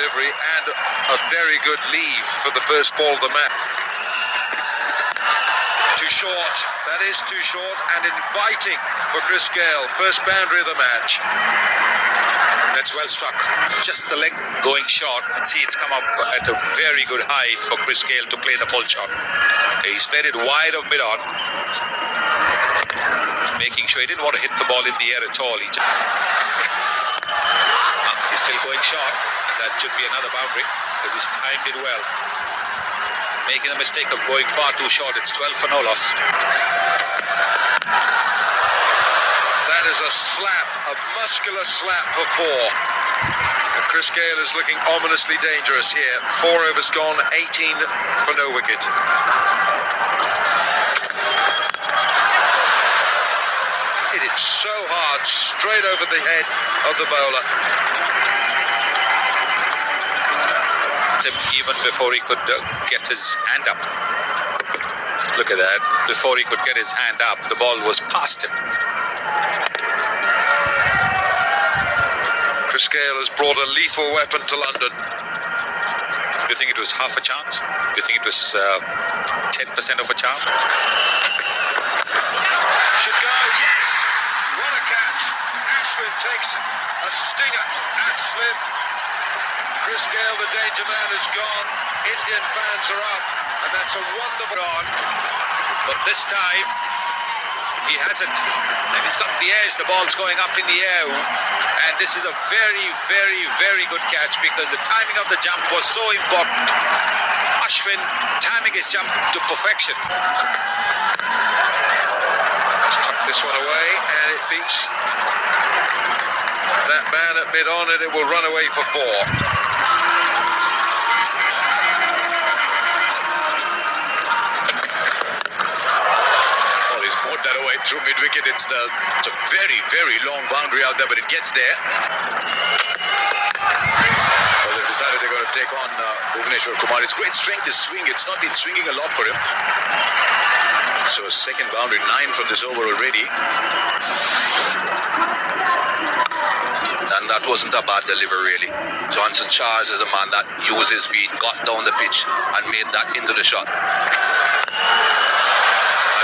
delivery and a very good leave for the first ball of the match. Too short. That is too short and inviting for Chris Gayle. First boundary of the match. That's well struck. Just the leg going short, and see it's come up at a very good height for Chris Gayle to play the pull shot. He's played it wide of mid-on, making sure he didn't want to hit the ball in the air at all. He's still going short, and that should be another boundary because he's timed it well. Making the mistake of going far too short. It's 12 for no loss. That is a slap, a muscular slap for four. And Chris Gayle is looking ominously dangerous here. 4 overs gone, 18 for no wicket. Hit it so hard, straight over the head of the bowler. Even before he could get his hand up. Look at that. Before he could get his hand up, the ball was past him. Chris Gayle has brought a lethal weapon to London. You think it was half a chance? You think it was 10% of a chance? Should go, yes! What a catch! Ashwin takes a stinger at slip. Chris Gayle, the danger man, is gone. Indian fans are up, and that's a wonderful on. But this time, he hasn't. And he's got the edge. The ball's going up in the air. And this is a very, very, very good catch because the timing of the jump was so important. Ashwin timing his jump to perfection. Struck this one away, and it beats that man at mid-on, and it will run away for 4. That away through mid-wicket. It's a very, very long boundary out there, but it gets there. Well, they've decided they're going to take on Bhuvneshwar Kumar. His great strength is swing. It's not been swinging a lot for him. So second boundary, 9 from this over already. And that wasn't a bad delivery, really. Johnson Charles is a man that used his feet, got down the pitch, and made that into the shot.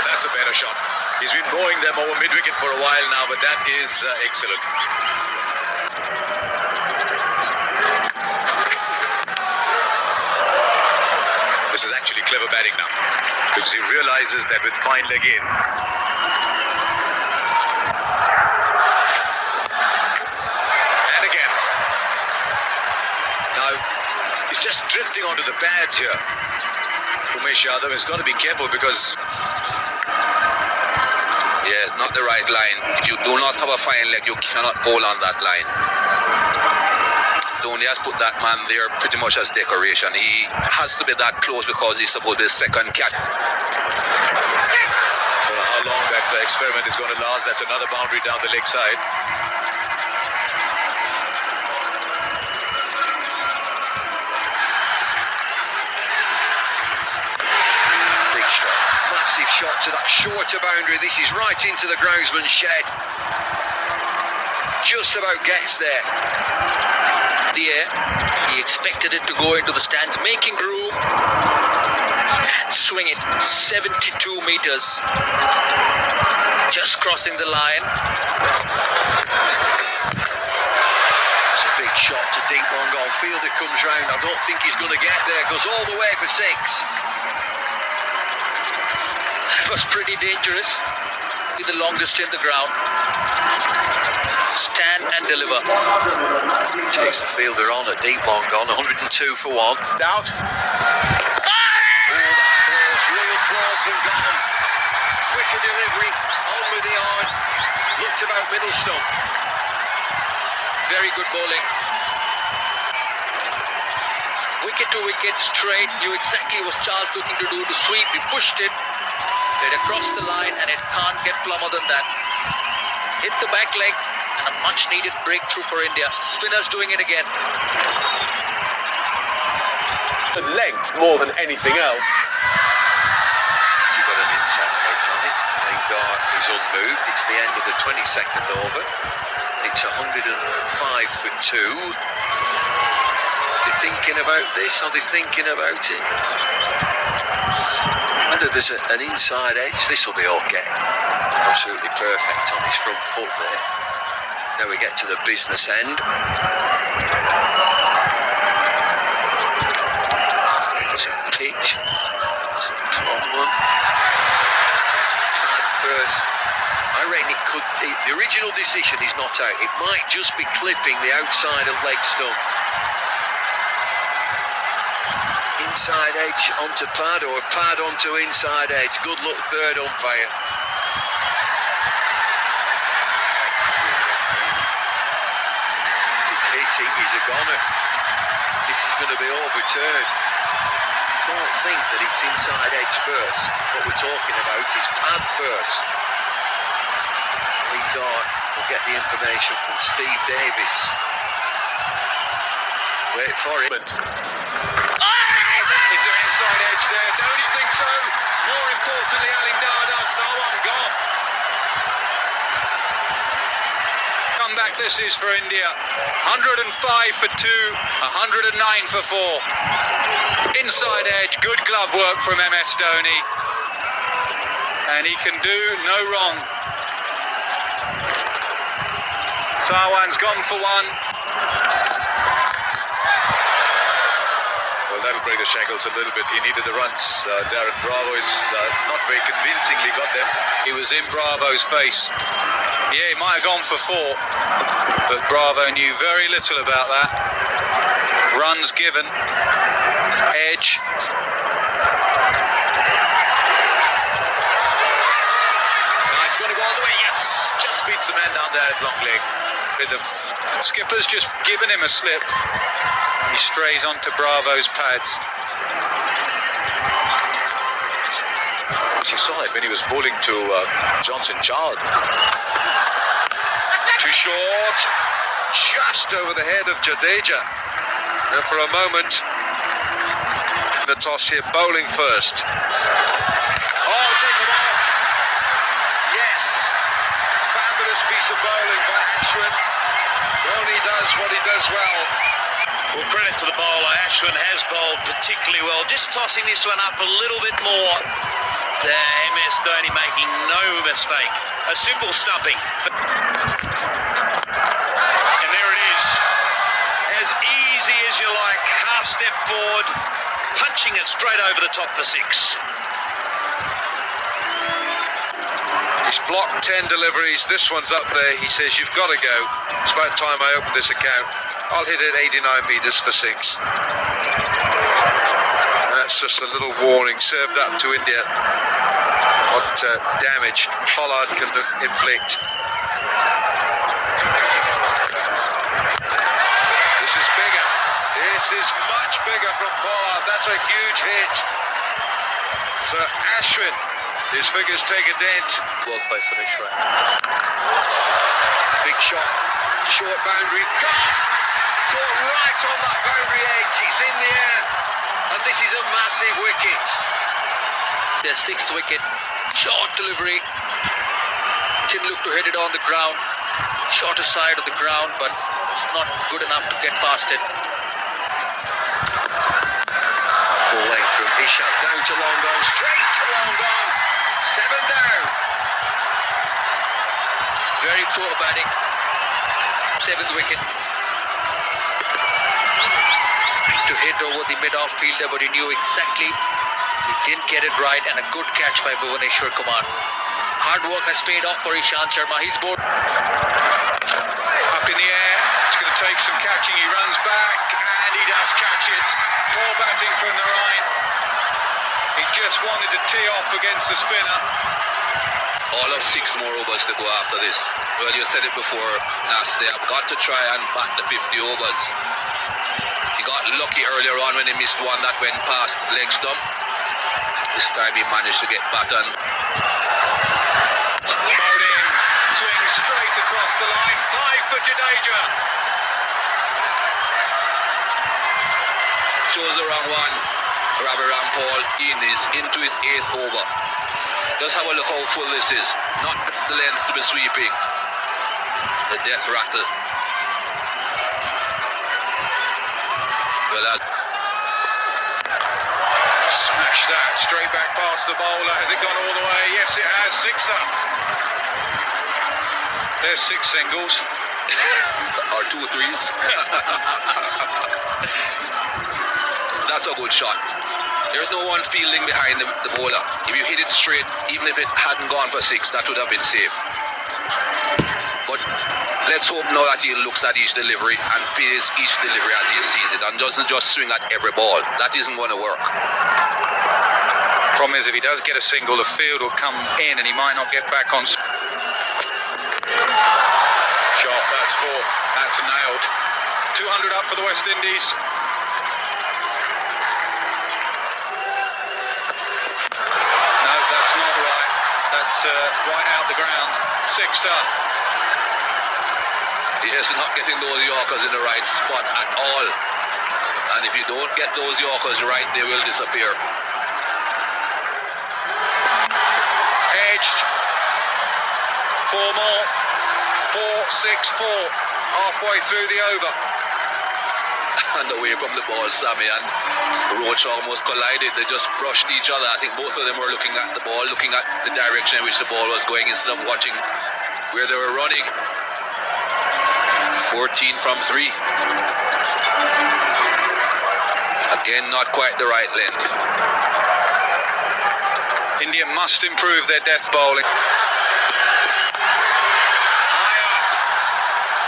That's a better shot. He's been mowing them over mid-wicket for a while now, but that is excellent. This is actually clever batting now, because he realizes that with fine leg in, and again. Now, he's just drifting onto the pads here. Umesh Yadav has got to be careful because it's not the right line. If you do not have a fine leg, you cannot bowl on that line. Dhoni has put that man there pretty much as decoration. He has to be that close because he's supposed to be second catch. I don't know how long that experiment is going to last. That's another boundary down the leg side. Massive shot to that shorter boundary. This is right into the groundsman's shed. Just about gets there. The air. He expected it to go into the stands, making room and swing it 72 meters. Just crossing the line. It's a big shot to deep long goal. Fielder comes round. I don't think he's going to get there. Goes all the way for 6. Was pretty dangerous. Be the longest in the ground. Stand and deliver. Takes the fielder on a deep long gone. 102 for 1. Out. Oh, that's close. Real close and gone. Quicker delivery. On with the arm. Looked about middle stump. Very good bowling. Wicket to wicket straight. Knew exactly what Charles looking to do to sweep. He pushed it. Played across the line, and it can't get plumber than that. Hit the back leg, and a much-needed breakthrough for India. Spinners doing it again. The length more than anything else. He got an inside edge on it. Lingard is unmoved. It's the end of the 22nd over. It's 105 for 2. they thinking about this? Are they thinking about it? Whether there's an inside edge, this will be okay. Absolutely perfect on his front foot there. Now we get to the business end. There's a pitch. There's a problem. Pad first. I reckon it could. The original decision is not out. It might just be clipping the outside of leg stump. Inside edge onto pad or pad onto inside edge. Good luck, third umpire. It's hitting, he's a goner. This is going to be overturned. Don't think that it's inside edge first. What we're talking about is pad first. Lingard will get the information from Steve Davis. Wait for it. Is there inside edge there? Don't you think so? More importantly, Ali Dada, Sawan gone. Comeback this is for India. 105 for 2, 109 for 4. Inside edge, good glove work from MS Dhoni. And he can do no wrong. Sawan's gone for 1. That'll break the shackles a little bit. He needed the runs. Darren Bravo is not very convincingly got them. He was in Bravo's face. Yeah, he might have gone for 4, but Bravo knew very little about that. Runs given. Edge. It's going to go all the way. Yes! Just beats the man down there at long leg. Rhythm. Skipper's just given him a slip. He strays onto Bravo's pads. You saw it when he was bowling to Johnson Child. Too short. Just over the head of Jadeja. And for a moment, the toss here, bowling first. Oh, taken off. Yes. Fabulous piece of bowling by Ashwin. Dhoni does what he does well. Well, credit to the bowler. Ashwin has bowled particularly well. Just tossing this one up a little bit more. There, MS Dhoni making no mistake. A simple stumping. And there it is. As easy as you like. Half step forward. Punching it straight over the top for 6. He's blocked 10 deliveries. This one's up there. He says, you've got to go. It's about time I opened this account. I'll hit it 89 metres for 6. That's just a little warning served up to India. What damage Pollard can inflict. This is bigger. This is much bigger from Pollard. That's a huge hit. So Ashwin, his figures take a dent. Well played for this right. Big shot. Short boundary. Caught right on that boundary edge. It's in the air. And this is a massive wicket. Their 6th wicket. Short delivery. Didn't look to hit it on the ground. Shorter side of the ground, but it's not good enough to get past it. Full length from Ishaq down to long on. Straight to long on. 7 down. Very poor batting. 7th wicket. To hit over the mid-off fielder, but he knew exactly. He didn't get it right, and a good catch by Bhuvaneshwar Kumar. Hard work has paid off for Ishant Sharma. He's bored. Up in the air. It's going to take some catching. He runs back, and he does catch it. Poor batting from the right. He just wanted to tee off against the spinner. All of 6 more overs to go after this. Well, you said it before, Nas, they have got to try and bat the 50 overs. He got lucky earlier on when he missed one that went past leg stump. This time he managed to get back on. Bowled in, swings straight across the line. 5 for Jadeja. Chose the wrong one. Ravi Rampal is into his 8th over. Just have a look how full this is. Not the length to be sweeping. The death rattle. Well, Smash that straight back past the bowler. Has it gone all the way? Yes, it has. Sixer. There's 6 singles. or 2 threes. That's a good shot. There's no one fielding behind the bowler. If you hit it straight, even if it hadn't gone for 6, that would have been safe. But let's hope now that he looks at each delivery and pays each delivery as he sees it and doesn't just swing at every ball. That isn't going to work. Problem is, if he does get a single, the field will come in and he might not get back on. Shot, that's 4. That's nailed. 200 up for the West Indies. No, that's not right. That's right out the ground. 6er. Yes, not getting those Yorkers in the right spot at all. And if you don't get those Yorkers right, they will disappear. Edged. 4 more. 4-6-4. Halfway through the over. And away from the ball, Sammy and Roach almost collided. They just brushed each other. I think both of them were looking at the ball, looking at the direction in which the ball was going instead of watching where they were running. 14 from 3. Again, not quite the right length. India must improve their death bowling. High up.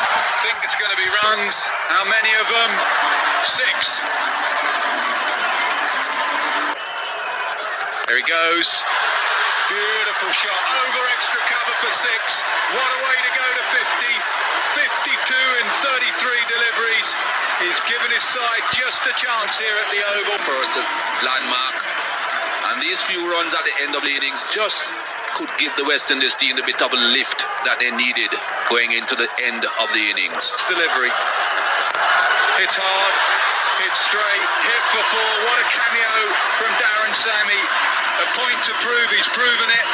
I think it's going to be runs. How many of them? 6. There he goes. Beautiful shot. Over extra cover for 6. What a way to go to 50. 52 in 33 deliveries. He's given his side just a chance here at the Oval. First landmark. And these few runs at the end of the innings just could give the West Indies team a bit of a lift that they needed going into the end of the innings. Delivery. Hits hard, hits straight, hit for 4. What a cameo from Darren Sammy. A point to prove, he's proven it.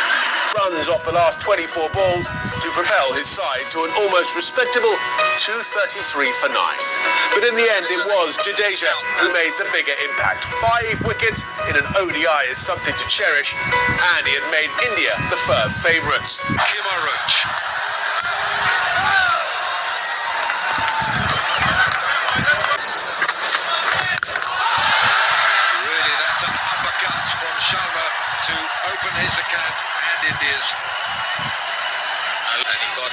Runs off the last 24 balls to propel his side to an almost respectable 233 for 9. But in the end, it was Jadeja who made the bigger impact. 5 wickets in an ODI is something to cherish, and he had made India the firm favourites. Kemar Roach. Really, that's an uppercut from Sharma to open his account and India's. And he got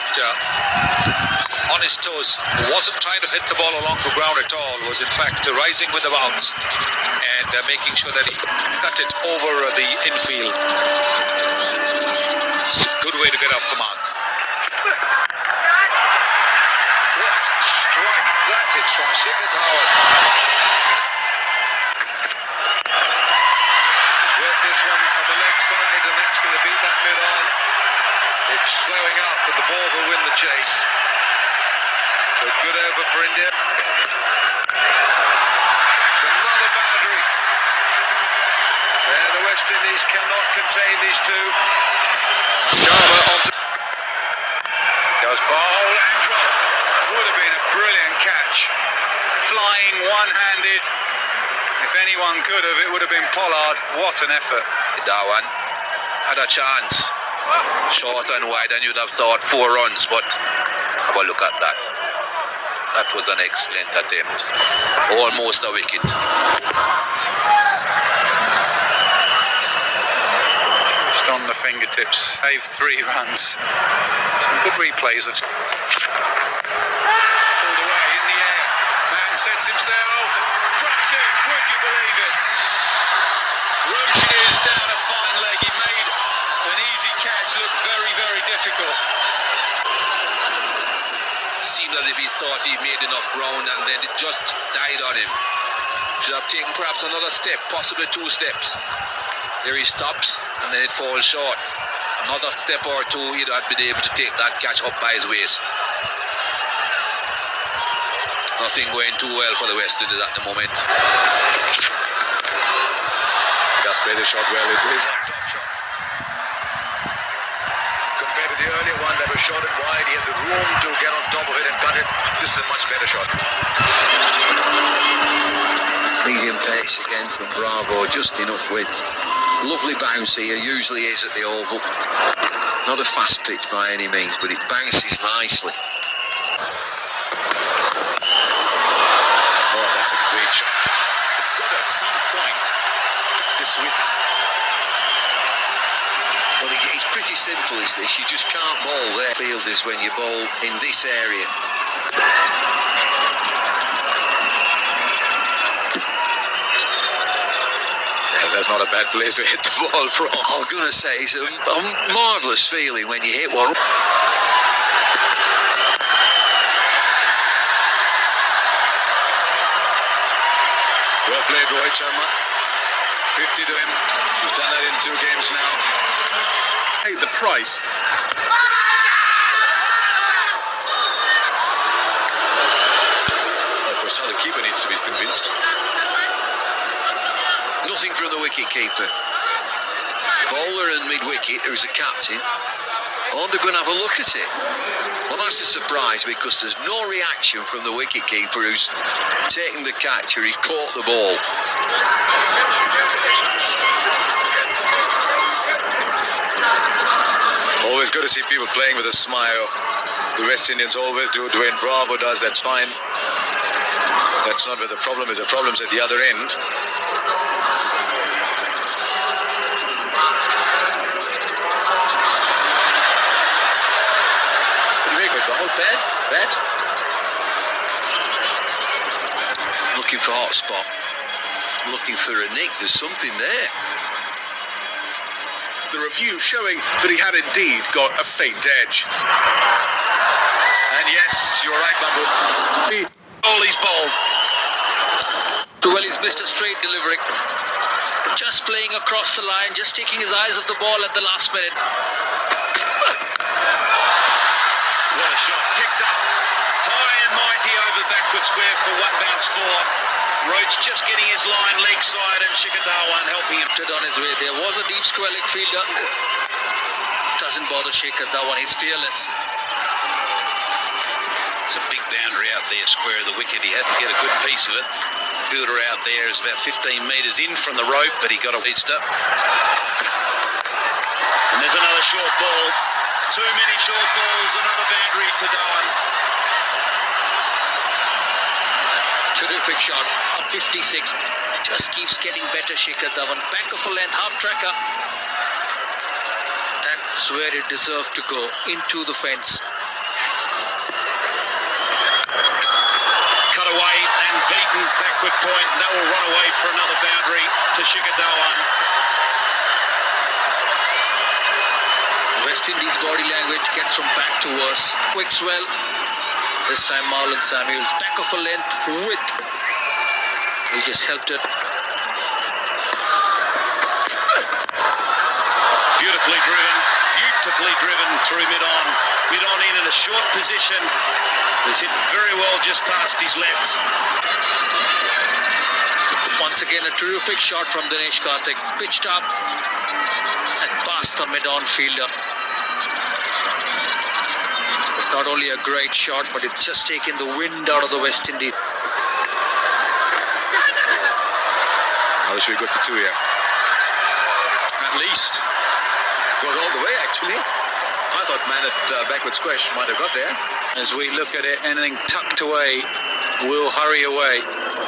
on his toes. He wasn't trying to hit the ball along the ground at all. Was in fact rising with the bounce and making sure that he cut it over the infield. It's a good way to get off the mark. What a strike that is from Shikhar Dhawan. He's worked this one on the leg side and that's going to beat that mid on. It's slowing up but the ball will win the chase. So good over for India. It's another boundary. There the West Indies cannot contain these two. Sharma onto goes ball and dropped. Would have been a brilliant catch. Flying one-handed. If anyone could have, it would have been Pollard. What an effort. Dhawan had a chance. Short and wide, and you'd have thought 4 runs, but have a look at that. That was an excellent attempt. Almost a wicket. Just on the fingertips. Saved 3 runs. Some good replays of pulled away in the air. Man sets himself. Drops it. Would you believe it? Roach it is down a fine leg. He made an easy catch look very, very difficult. Seemed as if he thought he made enough ground and then it just died on him. Should have taken perhaps another step, possibly 2 steps. There he stops and then it falls short. Another step or 2, he'd have been able to take that catch up by his waist. Nothing going too well for the West Indies at the moment. Just play the shot well. It is a top shot. Compared to the earlier one, one that was shot it wide. He had the room to get on top of it and cut it. This is a much better shot. Medium pace again from Bravo, just enough width. Lovely bounce here, usually is at the Oval. Not a fast pitch by any means, but it bounces nicely. Oh, that's a great shot. Good at some point this week. Well, it's pretty simple, is this? You just can't bowl there. Fielders when you bowl in this area. That's not a bad place to hit the ball from. I was going to say, it's a marvellous feeling when you hit one. Well played, Rohit Sharma. 50 to him. He's done that in 2 games now. Paid the price. Well, for a start, the keeper needs to be convinced. Nothing from the wicket-keeper. Bowler and mid-wicket, who's a captain, oh, they're going to have a look at it. Well, that's a surprise because there's no reaction from the wicket-keeper who's taken the catch or he caught the ball. Always good to see people playing with a smile. The West Indians always do. Dwayne Bravo does. That's fine. That's not where the problem is. The problem's at the other end. Bat? Looking for hot spot. Looking for a nick. There's something there. The review showing that he had indeed got a faint edge. And yes, you're right, Bambu. All he's bowled. Well, he's missed a straight delivery. Just playing across the line, just taking his eyes off the ball at the last minute. What a shot. Picked up high and mighty over the backward square for 1 bounce 4. Roach just getting his line leg side and Shikhar Dhawan helping him. On his way. There was a deep square leg fielder. Doesn't bother Shikhar Dhawan. He's fearless. It's a big boundary out there, square of the wicket. He had to get a good piece of it. The fielder out there is about 15 metres in from the rope, but he got a lead step. And there's another short ball. Too many short balls, another boundary to Dhawan. Terrific shot. Up 56. Just keeps getting better, Shikhar Dhawan. Back of a length, half tracker. That's where it deserved to go. Into the fence. Cut away and beaten backward point. That will run away for another boundary to Shikhar Dhawan. West Indies body language gets from bad to worse. Quicks well. This time Marlon Samuels. Back of a length with. He just helped it. Beautifully driven through mid-on. Mid-on in a short position. He's hit very well just past his left. Once again, a terrific shot from Dinesh Karthik. Pitched up and past the mid-on fielder. It's not only a great shot, but it's just taken the wind out of the West Indies. This should be good for 2 here. At least. Goes all the way, actually. I thought man at backward squash might have got there. As we look at it, anything tucked away will hurry away.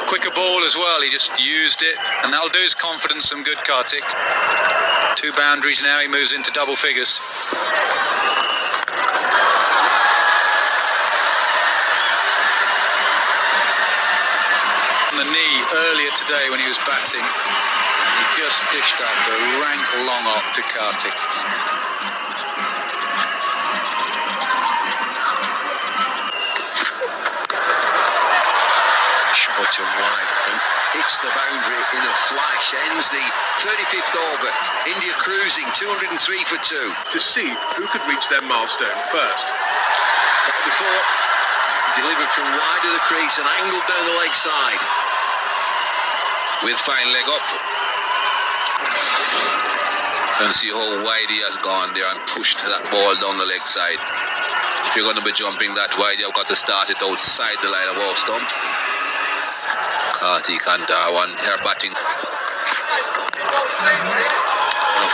Quicker ball as well, he just used it, and that'll do his confidence some good, Karthik. 2 boundaries now, he moves into double figures. On the knee earlier today when he was batting, he just dished out the rank long off to Karthik. Short and wide. And hits the boundary in a flash. Ends the 35th over. India cruising 203 for 2. To see who could reach their milestone first. That before, delivered from wide of the crease and angled down the leg side. With fine leg up. And see how wide he has gone there and pushed that ball down the leg side. If you're going to be jumping that wide, you've got to start it outside the line of off stump. Kartik and Darwan here batting.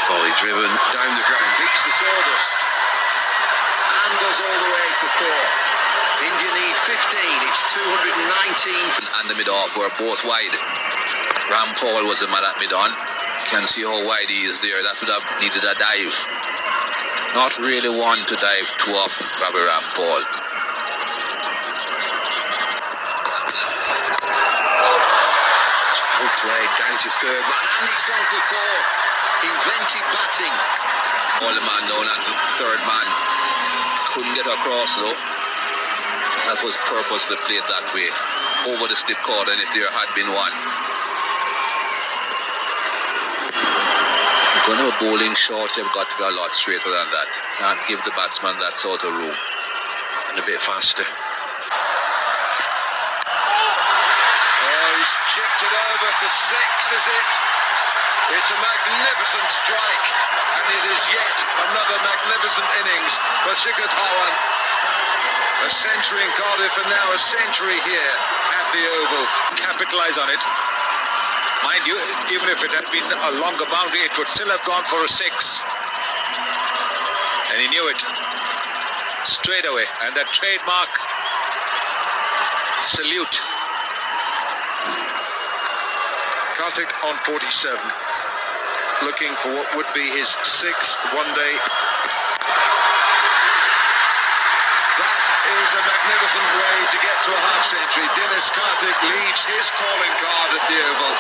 Volley driven down the ground, beats the sawdust and goes all the way for 4. India need 15, it's 219. And the mid-off were both wide. Rampal was the man at mid-on. Can see how wide he is there. That would have needed a dive. Not really one to dive too often, Bobby Rampal. Well played down to third man, and it's gone for 4. Inventive batting. All the man down at third man. Couldn't get across though. That was purposely played that way. Over the slip cord, and if there had been one. If you're going to be bowling short, you've got to be a lot straighter than that. Can't give the batsman that sort of room. And a bit faster. Oh, he's chipped it over for 6, is it? It's a magnificent strike, and it is yet another magnificent innings for Shikhar Dhawan. A century in Cardiff and now a century here at the Oval. Capitalize on it. Mind you, even if it had been a longer boundary, it would still have gone for a 6. And he knew it straight away. And that trademark salute. Kartik on 47, looking for what would be his 6th one-day. That is a magnificent way to get to a half-century. Dinesh Karthik leaves his calling card at the Oval.